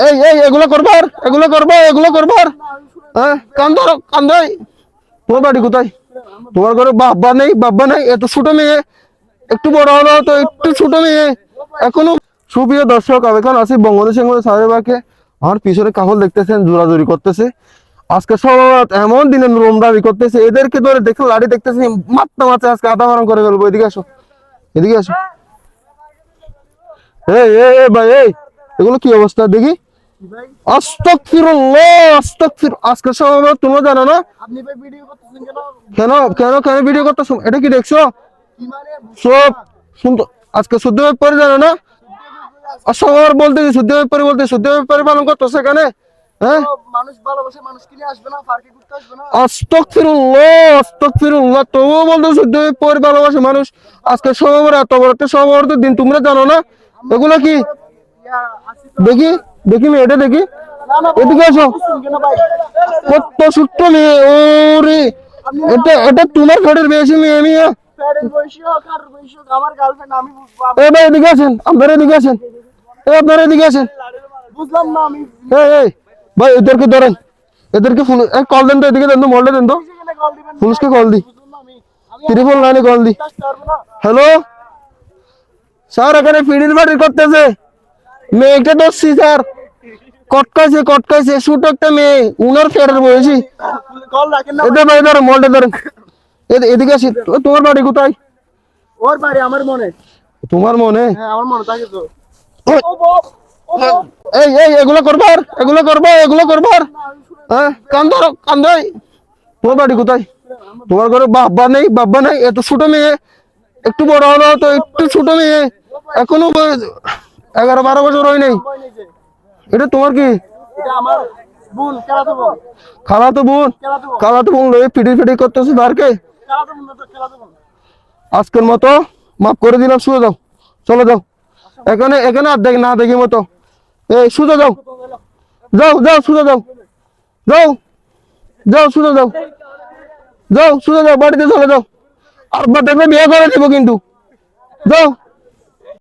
এই এই এগুলো করবার হ্যাঁ কান ধরো কান ধর। তোমার বাড়ি কোথায়? তোমার ঘরে বাব্বা নেই এত ছোট মেয়ে, একটু বড় হলো তো একটু ছোট মেয়ে এখনো। সুপ্রিয় দর্শক, আমি এখন আছি বঙ্গবন্ধু সাহেবাকে। আমার পিছনে কাপড় দেখতেছেন জোরাজুরি করতেছে। আজকে সব এমন দিনে রোম দাবি করতেছে, এদেরকে ধরে দেখে লাড়ি দেখতেছি মারতে মারতে আজকে আধা মারণ করে ফেলবো। এদিকে আসো, এদিকে আসো। এই এই এই ভাই এই, এগুলো কি অবস্থা দেখি। আস্তাগফিরুল্লাহ আস্তাগফির। আজকে সব তোমরা জানো না আপনি ভাই ভিডিও করতেছেন কেন? কেন কেন কেন ভিডিও করতেছো? এটা কি দেখছো? কি মানে সব শুনতো আজকে শুদ্ধ ব্যাপারে জানো না? সবার বলতে শুদ্ধ ব্যাপারে বলতে শুদ্ধ ব্যাপারে পালন করতো সেখানে। হ্যাঁ মানুষ ভালোবাসে, মানুষ কিনে আসবে না, পার্কে ঘুরতে আসবে না। আস্তাগফিরুল্লাহ তবুও বলতো শুদ্ধ ব্যাপারে ভালোবাসে মানুষ। আজকে সবার এত বড় একটা সবার দিন তোমরা জানো না? এগুলো কি দেখি দেখি মেয়েটা দেখি। না না এদিকে আসো। করতেছেন কেন ভাই? কত ছোট্ট মেয়ে, ওরে এটা এটা তোমার ঘরের বেশি মেয়ে মেয়ে। প্যাডের বয়সী হোক আর বয়সী হোক, আমার গার্লফ্রেন্ড, আমি বুঝবো। এই ভাই এদিকে আসেন, আপনারা এদিকে আসেন, এই আপনারা এদিকে আসেন। বুঝলাম না আমি। এই ভাই এদেরকে ধরেন, এদেরকে কল দেন তো, এদিকে দেন তো, মোবাইলটা দেন তো, সেখানে কল দিবেন না। পুলিশকে কল দি, বুঝলাম না আমি। 999 কল দি। আসতে পারবো না। হ্যালো স্যার, এখানে ফিডিল বাড়ি করতেছে, মেয়েটা ধরছি স্যার, কটকাইছে ছোট একটা মেয়ে, উনার ফেরার বয়সী। কল রাখেন না। এদের ভাই ধরেন, মোবাইলটা ধরেন, এদিকে আসি। তোমার বাড়ি কোথায়? ওর বাড়ি আমার মনে। তোমার মনে? হ্যাঁ আমার মনে থাকে তো। ওই, ও বাপ, ও বাপ। এই এই এগুলো করবার হ্যাঁ কান ধরো কান ধর। তোমার বাড়ি কোথায়? তোমার ঘরে বাব্বা নেই এত ছোট মেয়ে, একটু বড় হলো তো একটু ছোট মেয়ে এখনো 11-12 বছর হয় নাই। ভয় নেই যে। এটা তোমার কি এটা আমার বোন, খেলাতো বোন। খালাতো বোন? খেলাতো বোন। খালাতো বোন লয়ে পিটি করতেছে বারকে। খেলাতো বোন না তো, খেলাতো বোন। আজকের মতো মাফ করে দিলাম, শুয়ে যাও, চলে যাও। এখানে এখানে আর না দেখি মতো। এই শুয়ে যাও, শুয়ে যাও, শুয়ে যাও, বাড়িতে চলে যাও। আর দেখবে বিয়ে করে দিব কিন্তু। যাও।